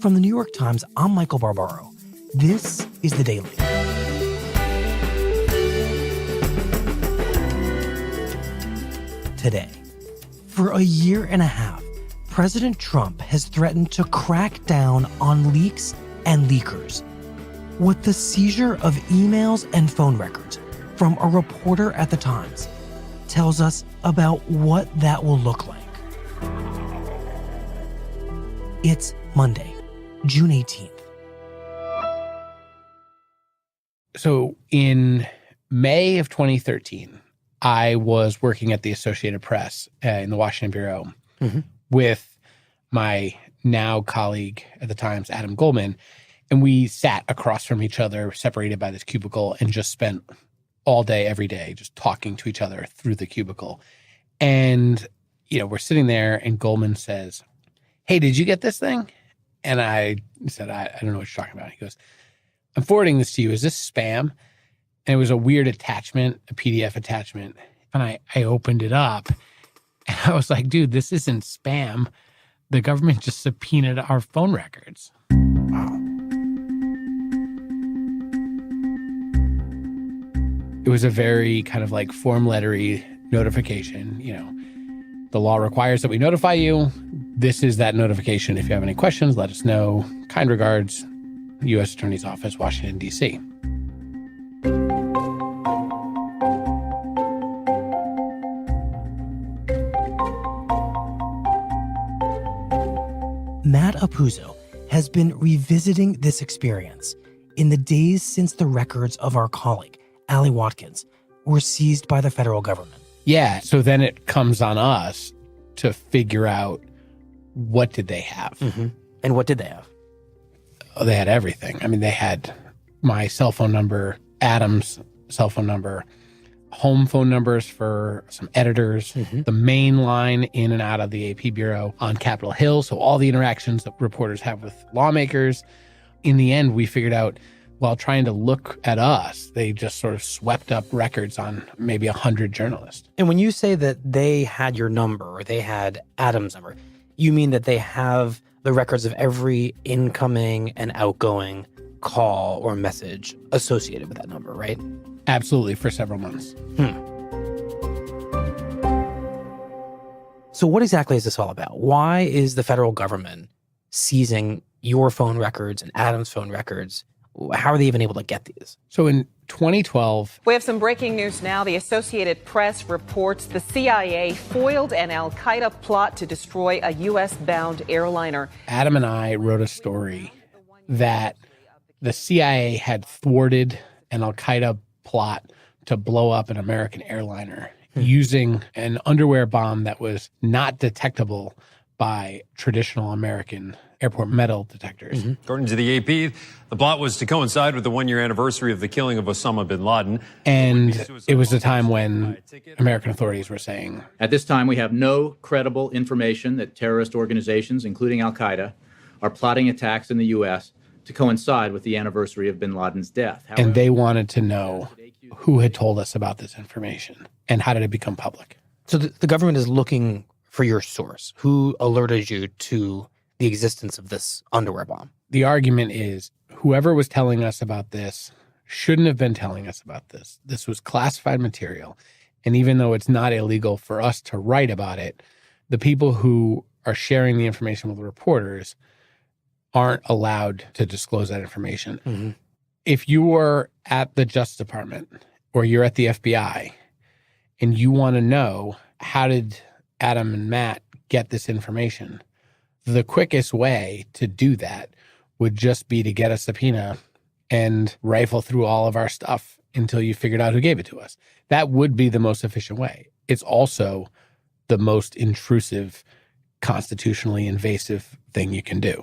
From the New York Times, I'm Michael Barbaro. This is The Daily. Today, for a year and a half, President Trump has threatened to crack down on leaks and leakers with the seizure of emails and phone records from a reporter at the Times tells us about what that will look like. It's Monday, June 18th. So in May of 2013, I was working at the Associated Press in the Washington Bureau with my now colleague at the Times, Adam Goldman, and we sat across from each other, separated by this cubicle, and just spent all day, every day, just talking to each other through the cubicle. And, we're sitting there and Goldman says, "Hey, did you get this thing?" And I said, I don't know what you're talking about. He goes, "I'm forwarding this to you. Is this spam?" And it was a weird attachment, a PDF attachment. And I opened it up and I was like, dude, this isn't spam. The government just subpoenaed our phone records. Wow. It was a very kind of like form lettery notification. The law requires that we notify you. This is that notification. If you have any questions, let us know. Kind regards, U.S. Attorney's Office, Washington, D.C. Matt Apuzzo has been revisiting this experience in the days since the records of our colleague, Ali Watkins, were seized by the federal government. Yeah, so then it comes on us to figure out what did they have. And what did they have? Oh, they had everything. I mean, they had my cell phone number, Adam's cell phone number, home phone numbers for some editors, the main line in and out of the AP Bureau on Capitol Hill. So all the interactions that reporters have with lawmakers. In the end, we figured out while trying to look at us, they just sort of swept up records on maybe 100 journalists. And when you say that they had your number or they had Adam's number, you mean that they have the records of every incoming and outgoing call or message associated with that number, right? Absolutely, for several months. So what exactly is this all about? Why is the federal government seizing your phone records and Adam's phone records? How are they even able to get these? So in 2012... We have some breaking news now. The Associated Press reports the CIA foiled an al-Qaeda plot to destroy a U.S.-bound airliner. Adam and I wrote a story that the CIA had thwarted an al-Qaeda plot to blow up an American airliner using an underwear bomb that was not detectable by traditional American airport metal detectors. According to the AP, the plot was to coincide with the one-year anniversary of the killing of Osama bin Laden. And it was a time when American authorities were saying, at this time, we have no credible information that terrorist organizations, including al-Qaeda, are plotting attacks in the U.S. to coincide with the anniversary of bin Laden's death. However, and they wanted to know who had told us about this information and how did it become public. So the government is looking for your source. Who alerted you to the existence of this underwear bomb? The argument is whoever was telling us about this shouldn't have been telling us about this. This was classified material. And even though it's not illegal for us to write about it, the people who are sharing the information with reporters aren't allowed to disclose that information. If you were at the Justice Department or you're at the FBI and you want to know how did Adam and Matt get this information, the quickest way to do that would just be to get a subpoena and rifle through all of our stuff until you figured out who gave it to us. That would be the most efficient way. It's also the most intrusive, constitutionally invasive thing you can do.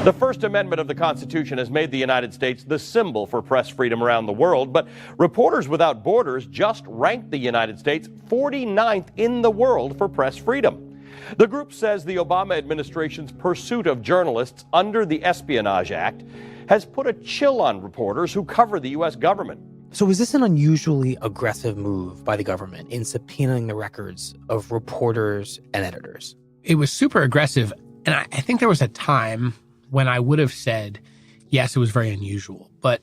The First Amendment of the Constitution has made the United States the symbol for press freedom around the world, but Reporters Without Borders just ranked the United States 49th in the world for press freedom. The group says the Obama administration's pursuit of journalists under the Espionage Act has put a chill on reporters who cover the U.S. government. So is this an unusually aggressive move by the government in subpoenaing the records of reporters and editors? It was super aggressive. And I think there was a time when I would have said, yes, it was very unusual. But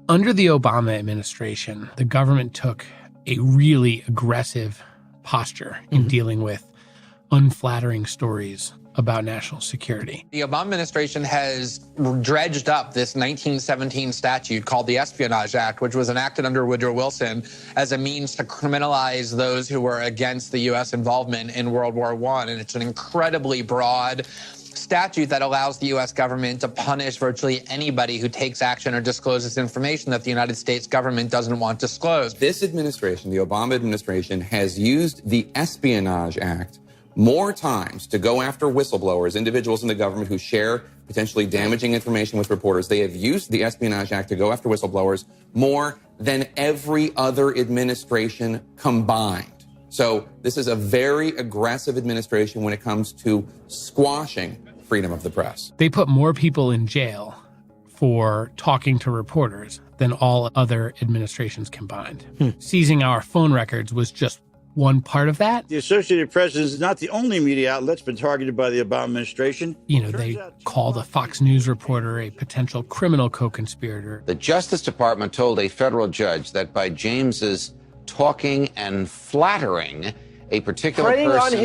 under the Obama administration, the government took a really aggressive posture in dealing with unflattering stories about national security. The Obama administration has dredged up this 1917 statute called the Espionage Act, which was enacted under Woodrow Wilson as a means to criminalize those who were against the U.S. involvement in World War I. And it's an incredibly broad statute that allows the U.S. government to punish virtually anybody who takes action or discloses information that the United States government doesn't want disclosed. This administration, the Obama administration, has used the Espionage Act more times to go after whistleblowers, individuals in the government who share potentially damaging information with reporters. They have used the Espionage Act to go after whistleblowers more than every other administration combined. So this is a very aggressive administration when it comes to squashing freedom of the press. They put more people in jail for talking to reporters than all other administrations combined. Seizing our phone records was just one part of that. The Associated Press is not the only media outlet that's been targeted by the Obama administration. You know, they called a Fox News reporter a potential criminal co-conspirator. The Justice Department told a federal judge that by James's talking and flattering a particular preying person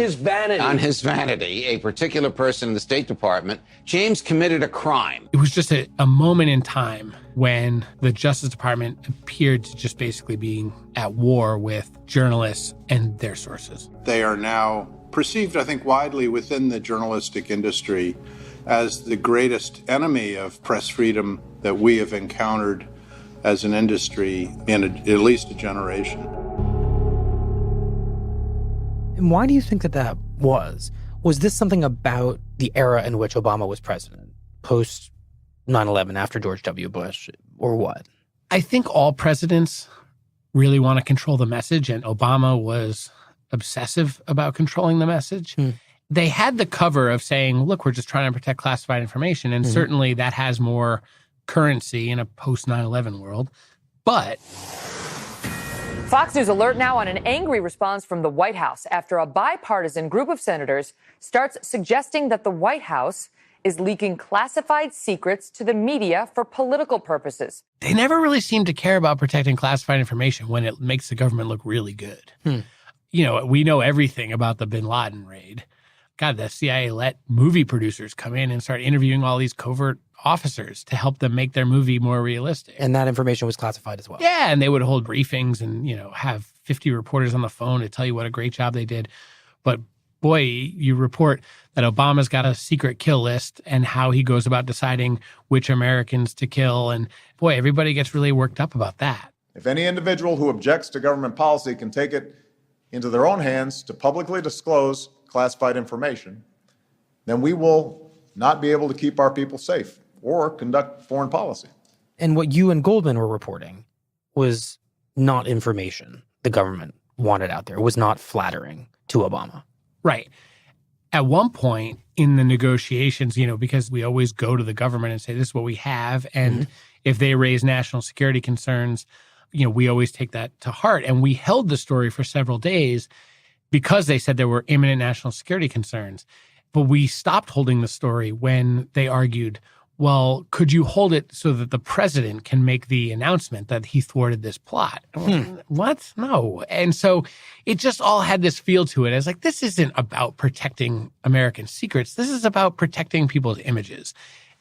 on his vanity, a particular person in the State Department, James committed a crime. It was just a moment in time when the Justice Department appeared to just basically being at war with journalists and their sources. They are now perceived, I think, widely within the journalistic industry as the greatest enemy of press freedom that we have encountered as an industry in at least a generation. And why do you think that was? Was this something about the era in which Obama was president, post 9/11, after George W. Bush, or what? I think all presidents really want to control the message, and Obama was obsessive about controlling the message. They had the cover of saying, look, we're just trying to protect classified information, and certainly that has more currency in a post 9/11 world. But Fox News alert now on an angry response from the White House after a bipartisan group of senators starts suggesting that the White House is leaking classified secrets to the media for political purposes. They never really seem to care about protecting classified information when it makes the government look really good. You know, we know everything about the bin Laden raid. God, the CIA let movie producers come in and start interviewing all these covert officers to help them make their movie more realistic. And that information was classified as well. Yeah, and they would hold briefings and, you know, have 50 reporters on the phone to tell you what a great job they did. But boy, you report that Obama's got a secret kill list and how he goes about deciding which Americans to kill. And boy, everybody gets really worked up about that. If any individual who objects to government policy can take it into their own hands to publicly disclose classified information, then we will not be able to keep our people safe or conduct foreign policy. And what you and Goldman were reporting was not information the government wanted out there. It was not flattering to Obama. Right. At one point in the negotiations, you know, because we always go to the government and say, this is what we have. And if they raise national security concerns, you know, we always take that to heart. And we held the story for several days because they said there were imminent national security concerns. But we stopped holding the story when they argued, well, could you hold it so that the president can make the announcement that he thwarted this plot? What? No. And so it just all had this feel to it as like, this isn't about protecting American secrets. This is about protecting people's images.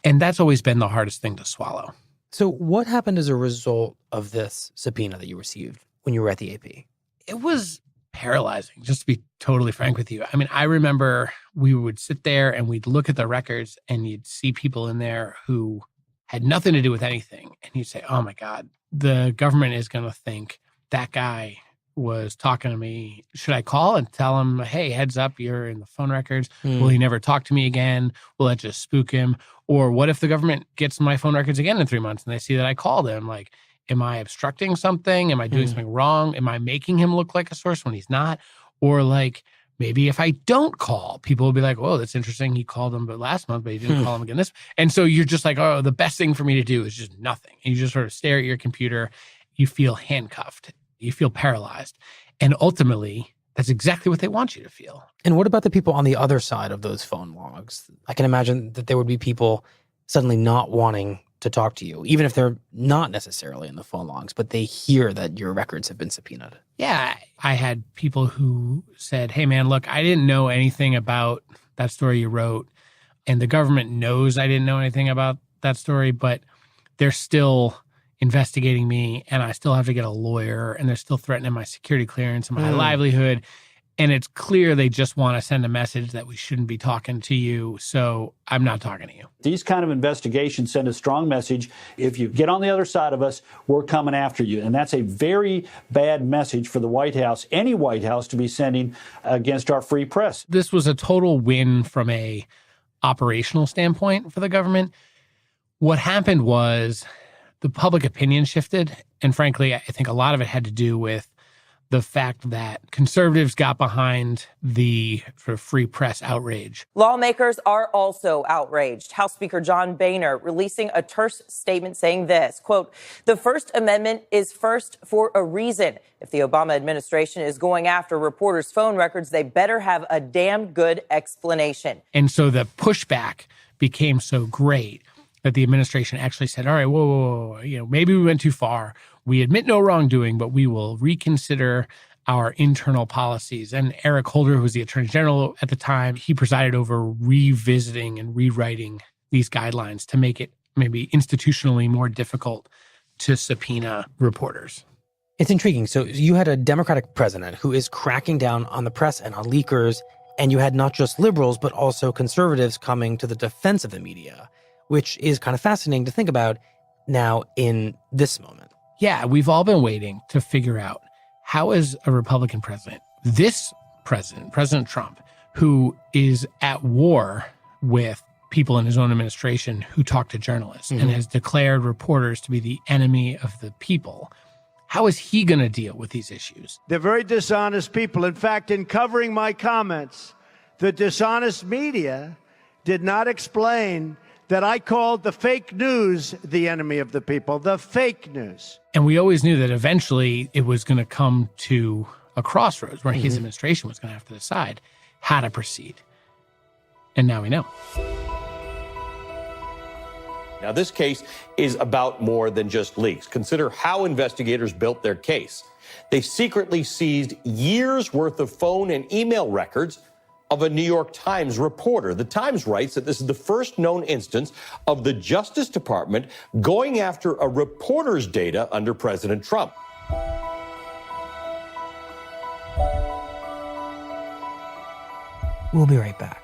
And that's always been the hardest thing to swallow. So what happened as a result of this subpoena that you received when you were at the AP? It was paralyzing, just to be totally frank with you. I mean, I remember we would sit there and we'd look at the records and you'd see people in there who had nothing to do with anything. And you'd say, oh my God, the government is going to think that guy was talking to me. Should I call and tell him, hey, heads up, you're in the phone records. Will he never talk to me again? Will that just spook him? Or what if the government gets my phone records again in 3 months and they see that I called him? Like, am I obstructing something? Am I doing something wrong? Am I making him look like a source when he's not? Or like, maybe if I don't call, people will be like, oh, that's interesting. He called him but last month, but he didn't call him again this. And so you're just like, oh, the best thing for me to do is just nothing. And you just sort of stare at your computer. You feel handcuffed. You feel paralyzed. And ultimately, that's exactly what they want you to feel. And what about the people on the other side of those phone logs? I can imagine that there would be people suddenly not wanting to talk to you, even if they're not necessarily in the phone logs, but they hear that your records have been subpoenaed. Yeah, I had people who said, hey, man, look, I didn't know anything about that story you wrote, and the government knows I didn't know anything about that story, but they're still investigating me, and I still have to get a lawyer, and they're still threatening my security clearance and my livelihood. And it's clear they just want to send a message that we shouldn't be talking to you, so I'm not talking to you. These kind of investigations send a strong message. If you get on the other side of us, we're coming after you. And that's a very bad message for the White House, any White House, to be sending against our free press. This was a total win from a operational standpoint for the government. What happened was the public opinion shifted. And frankly, I think a lot of it had to do with the fact that conservatives got behind the sort of free press outrage. Lawmakers are also outraged. House Speaker John Boehner releasing a terse statement saying this, quote, "The First Amendment is first for a reason. If the Obama administration is going after reporters' phone records, they better have a damn good explanation." And so the pushback became so great that the administration actually said, all right, whoa, maybe we went too far. We admit no wrongdoing, but we will reconsider our internal policies. And Eric Holder, who was the Attorney General at the time, he presided over revisiting and rewriting these guidelines to make it maybe institutionally more difficult to subpoena reporters. It's intriguing. So you had a Democratic president who is cracking down on the press and on leakers, and you had not just liberals, but also conservatives coming to the defense of the media, which is kind of fascinating to think about now in this moment. Yeah, we've all been waiting to figure out how is a Republican president, this president, President Trump, who is at war with people in his own administration who talk to journalists and has declared reporters to be the enemy of the people. How is he going to deal with these issues? They're very dishonest people. In fact, in covering my comments, the dishonest media did not explain that I called the fake news the enemy of the people, the fake news. And we always knew that eventually it was going to come to a crossroads where his administration was going to have to decide how to proceed. And now we know. Now, this case is about more than just leaks. Consider how investigators built their case. They secretly seized years' worth of phone and email records of a New York Times reporter. The Times writes that this is the first known instance of the Justice Department going after a reporter's data under President Trump. We'll be right back.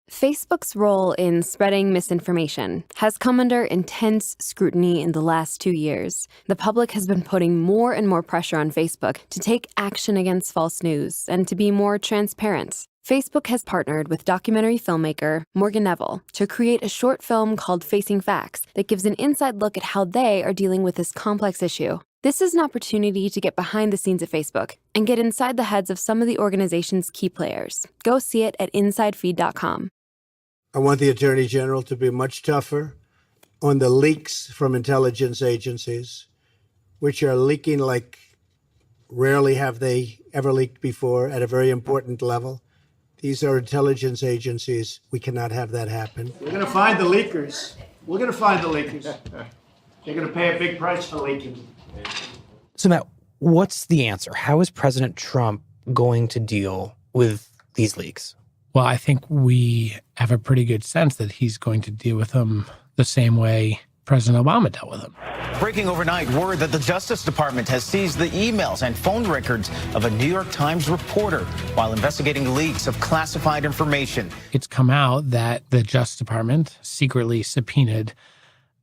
Facebook's role in spreading misinformation has come under intense scrutiny in the last 2 years. The public has been putting more and more pressure on Facebook to take action against false news and to be more transparent. Facebook has partnered with documentary filmmaker Morgan Neville to create a short film called Facing Facts that gives an inside look at how they are dealing with this complex issue. This is an opportunity to get behind the scenes at Facebook and get inside the heads of some of the organization's key players. Go see it at InsideFeed.com. I want the Attorney General to be much tougher on the leaks from intelligence agencies, which are leaking like rarely have they ever leaked before at a very important level. These are intelligence agencies. We cannot have that happen. We're going to find the leakers. We're going to find the leakers. They're going to pay a big price for leaking. So, Matt, what's the answer? How is President Trump going to deal with these leaks? Well, I think we have a pretty good sense that he's going to deal with them the same way President Obama dealt with them. Breaking overnight, word that the Justice Department has seized the emails and phone records of a New York Times reporter while investigating leaks of classified information. It's come out that the Justice Department secretly subpoenaed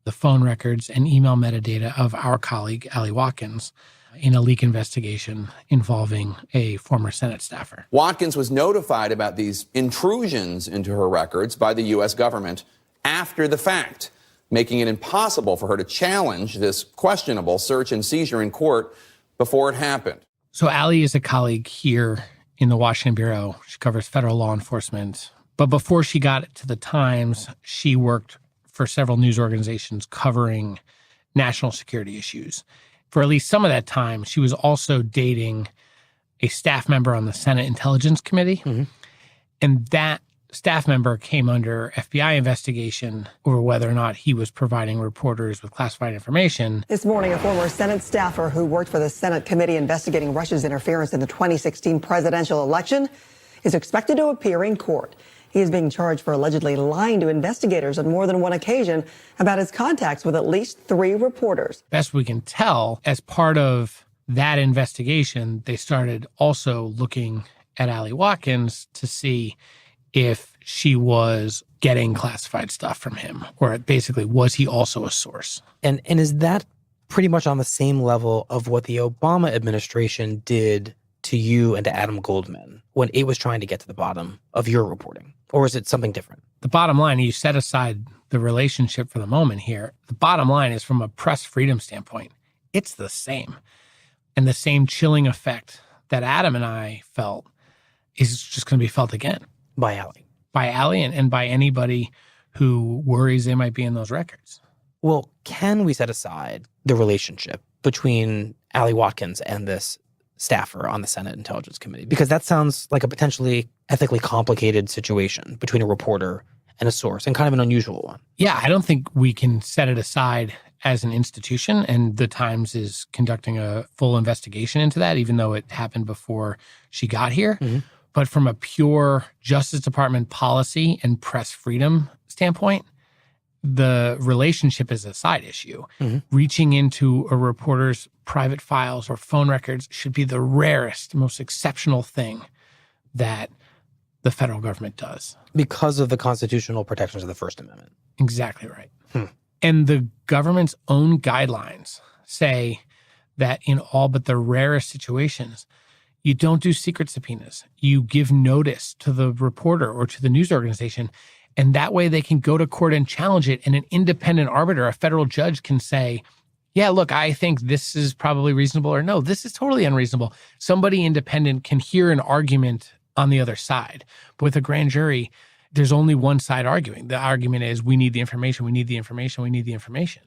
the phone records and email metadata of our colleague, Ali Watkins, in a leak investigation involving a former Senate staffer. Watkins was notified about these intrusions into her records by the U.S. government after the fact, making it impossible for her to challenge this questionable search and seizure in court before it happened. So Ali is a colleague here in the Washington Bureau. She covers federal law enforcement, But before she got to the Times, she worked for several news organizations covering national security issues. For at least some of that time, she was also dating a staff member on the Senate Intelligence Committee. And that staff member came under FBI investigation over whether or not he was providing reporters with classified information. This morning, a former Senate staffer who worked for the Senate committee investigating Russia's interference in the 2016 presidential election is expected to appear in court. He is being charged for allegedly lying to investigators on more than one occasion about his contacts with at least 3 reporters. Best we can tell, as part of that investigation, they started also looking at Allie Watkins to see if she was getting classified stuff from him, or basically, was he also a source? And is that pretty much on the same level of what the Obama administration did to you and to Adam Goldman when it was trying to get to the bottom of your reporting? Or is it something different? The bottom line, you set aside the relationship for the moment here. The bottom line is, from a press freedom standpoint, it's the same. And the same chilling effect that Adam and I felt is just going to be felt again. By Allie. By Allie and by anybody who worries they might be in those records. Well, can we set aside the relationship between Allie Watkins and this staffer on the Senate Intelligence Committee? Because that sounds like a potentially ethically complicated situation between a reporter and a source, and kind of an unusual one. Yeah, I don't think we can set it aside as an institution, and the Times is conducting a full investigation into that, even though it happened before she got here. But from a pure Justice Department policy and press freedom standpoint, the relationship is a side issue. Reaching into a reporter's private files or phone records should be the rarest, most exceptional thing that the federal government does. Because of the constitutional protections of the First Amendment. Exactly right. And the government's own guidelines say that in all but the rarest situations, you don't do secret subpoenas. You give notice to the reporter or to the news organization, and that way they can go to court and challenge it, and an independent arbiter, a federal judge, can say, yeah, look, I think this is probably reasonable, or no, this is totally unreasonable. Somebody independent can hear an argument on the other side. But with a grand jury, there's only one side arguing. The argument is, we need the information, we need the information, we need the information.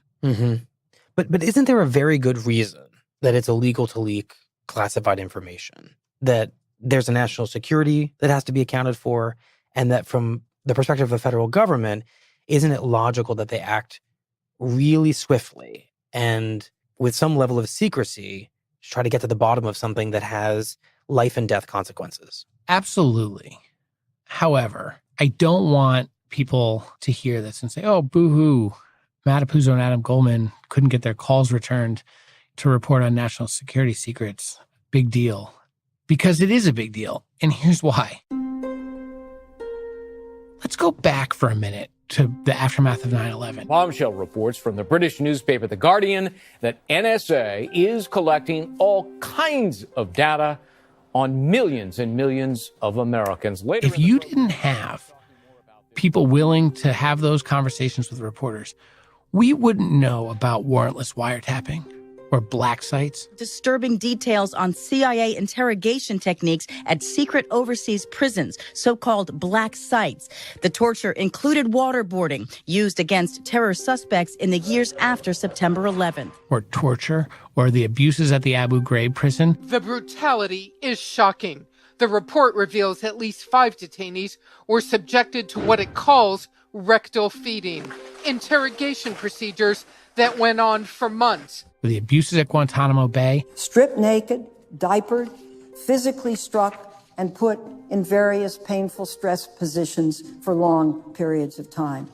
But isn't there a very good reason that it's illegal to leak classified information? That there's a national security that has to be accounted for, and that from the perspective of the federal government, isn't it logical that they act really swiftly and with some level of secrecy to try to get to the bottom of something that has life and death consequences? Absolutely. However, I don't want people to hear this and say, oh, boo-hoo, Matt Apuzzo and Adam Goldman couldn't get their calls returned to report on national security secrets. Big deal. Because it is a big deal. And here's why. Let's go back for a minute to the aftermath of 9/11. Bombshell reports from the British newspaper The Guardian that NSA is collecting all kinds of data on millions and millions of Americans. Later, if you didn't have people willing to have those conversations with reporters, we wouldn't know about warrantless wiretapping or black sites. Disturbing details on CIA interrogation techniques at secret overseas prisons, so-called black sites. The torture included waterboarding, used against terror suspects in the years after September 11th. Or torture, or the abuses at the Abu Ghraib prison. The brutality is shocking. The report reveals at least 5 detainees were subjected to what it calls rectal feeding, interrogation procedures that went on for months. The abuses at Guantanamo Bay. Stripped naked, diapered, physically struck, and put in various painful stress positions for long periods of time.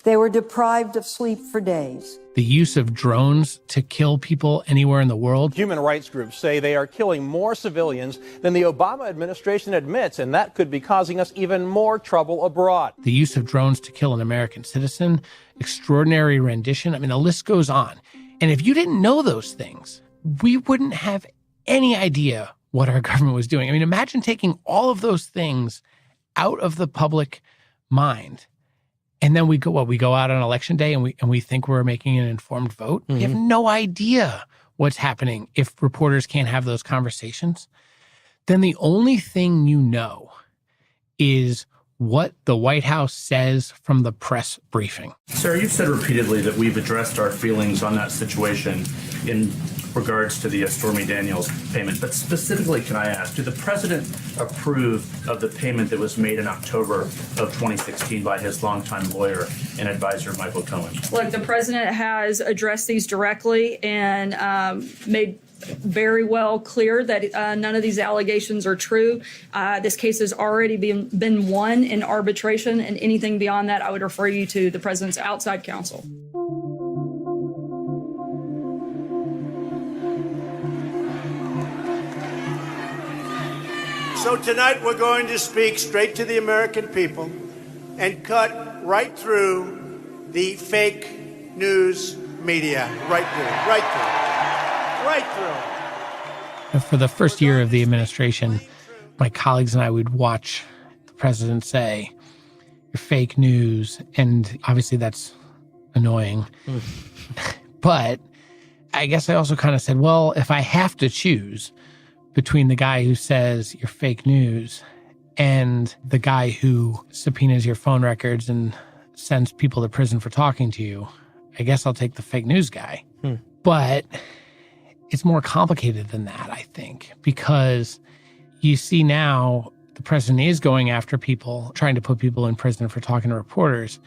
They were deprived of sleep for days. The use of drones to kill people anywhere in the world. Human rights groups say they are killing more civilians than the Obama administration admits, and that could be causing us even more trouble abroad. The use of drones to kill an American citizen, extraordinary rendition. I mean, the list goes on. And if you didn't know those things, we wouldn't have any idea what our government was doing. I mean, imagine taking all of those things out of the public mind. And then we go out on election day and we think we're making an informed vote. We have no idea what's happening if reporters can't have those conversations. Then the only thing you know is what the White House says from the press briefing. Sarah, you've said repeatedly that we've addressed our feelings on that situation in regards to the Stormy Daniels payment. But specifically, can I ask, did the president approve of the payment that was made in October of 2016 by his longtime lawyer and advisor, Michael Cohen? Look, the president has addressed these directly and made very well clear that none of these allegations are true. This case has already been won in arbitration, and anything beyond that, I would refer you to the president's outside counsel. So tonight we're going to speak straight to the American people and cut right through the fake news media. Right through. For the first year of the administration, my colleagues and I would watch the president say, "You're fake news." And obviously that's annoying. But I guess I also kind of said, well, if I have to choose between the guy who says you're fake news and the guy who subpoenas your phone records and sends people to prison for talking to you, I guess I'll take the fake news guy. But it's more complicated than that, I think, because you see now the president is going after people, trying to put people in prison for talking to reporters.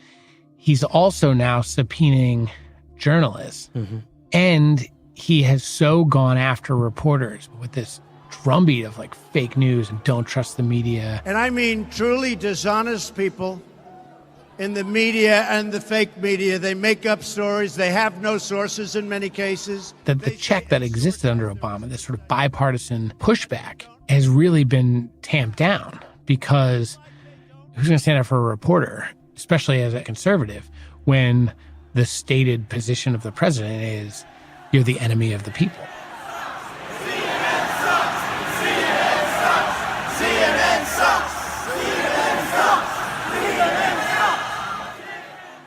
He's also now subpoenaing journalists. And he has so gone after reporters with this drumbeat of like fake news and don't trust the media. And I mean truly dishonest people in the media and the fake media. They make up stories. They have no sources in many cases. The check that existed under Obama, this sort of bipartisan pushback, has really been tamped down because who's going to stand up for a reporter, especially as a conservative, when the stated position of the president is you're the enemy of the people?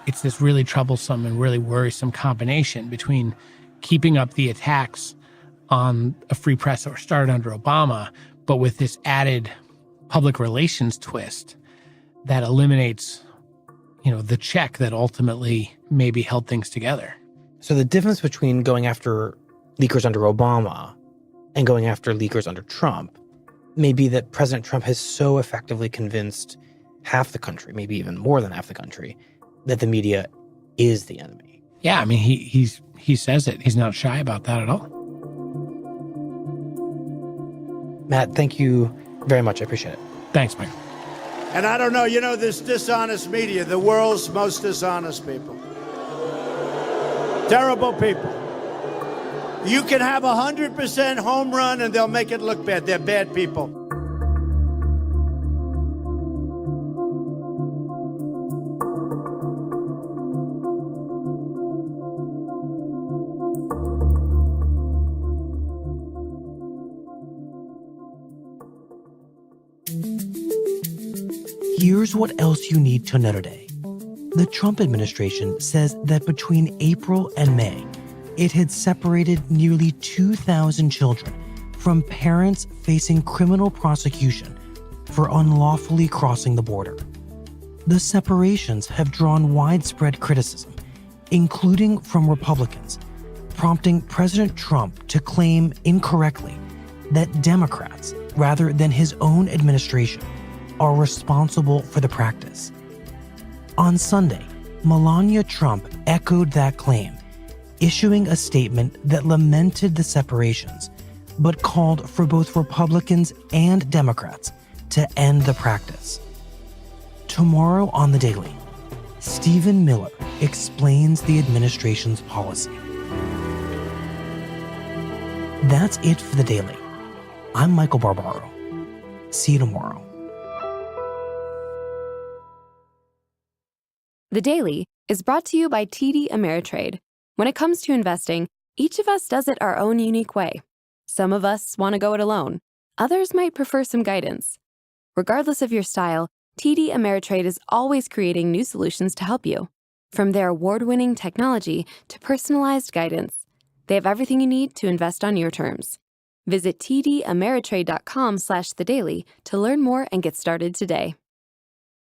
It's this really troublesome and really worrisome combination between keeping up the attacks on a free press that were started under Obama, but with this added public relations twist that eliminates, the check that ultimately maybe held things together. So the difference between going after leakers under Obama and going after leakers under Trump may be that President Trump has so effectively convinced half the country, maybe even more than half the country, that the media is the enemy. Yeah, I mean, he says it. He's not shy about that at all. Matt, thank you very much. I appreciate it. Thanks, Michael. And I don't know, this dishonest media, the world's most dishonest people. Terrible people. You can have 100% home run and they'll make it look bad. They're bad people. Here's what else you need to know today. The Trump administration says that between April and May, it had separated nearly 2,000 children from parents facing criminal prosecution for unlawfully crossing the border. The separations have drawn widespread criticism, including from Republicans, prompting President Trump to claim incorrectly that Democrats, rather than his own administration, are responsible for the practice. On Sunday, Melania Trump echoed that claim, issuing a statement that lamented the separations, but called for both Republicans and Democrats to end the practice. Tomorrow on The Daily, Stephen Miller explains the administration's policy. That's it for The Daily. I'm Michael Barbaro. See you tomorrow. The Daily is brought to you by TD Ameritrade. When it comes to investing, each of us does it our own unique way. Some of us want to go it alone. Others might prefer some guidance. Regardless of your style, TD Ameritrade is always creating new solutions to help you. From their award-winning technology to personalized guidance, they have everything you need to invest on your terms. Visit tdameritrade.com/thedaily to learn more and get started today.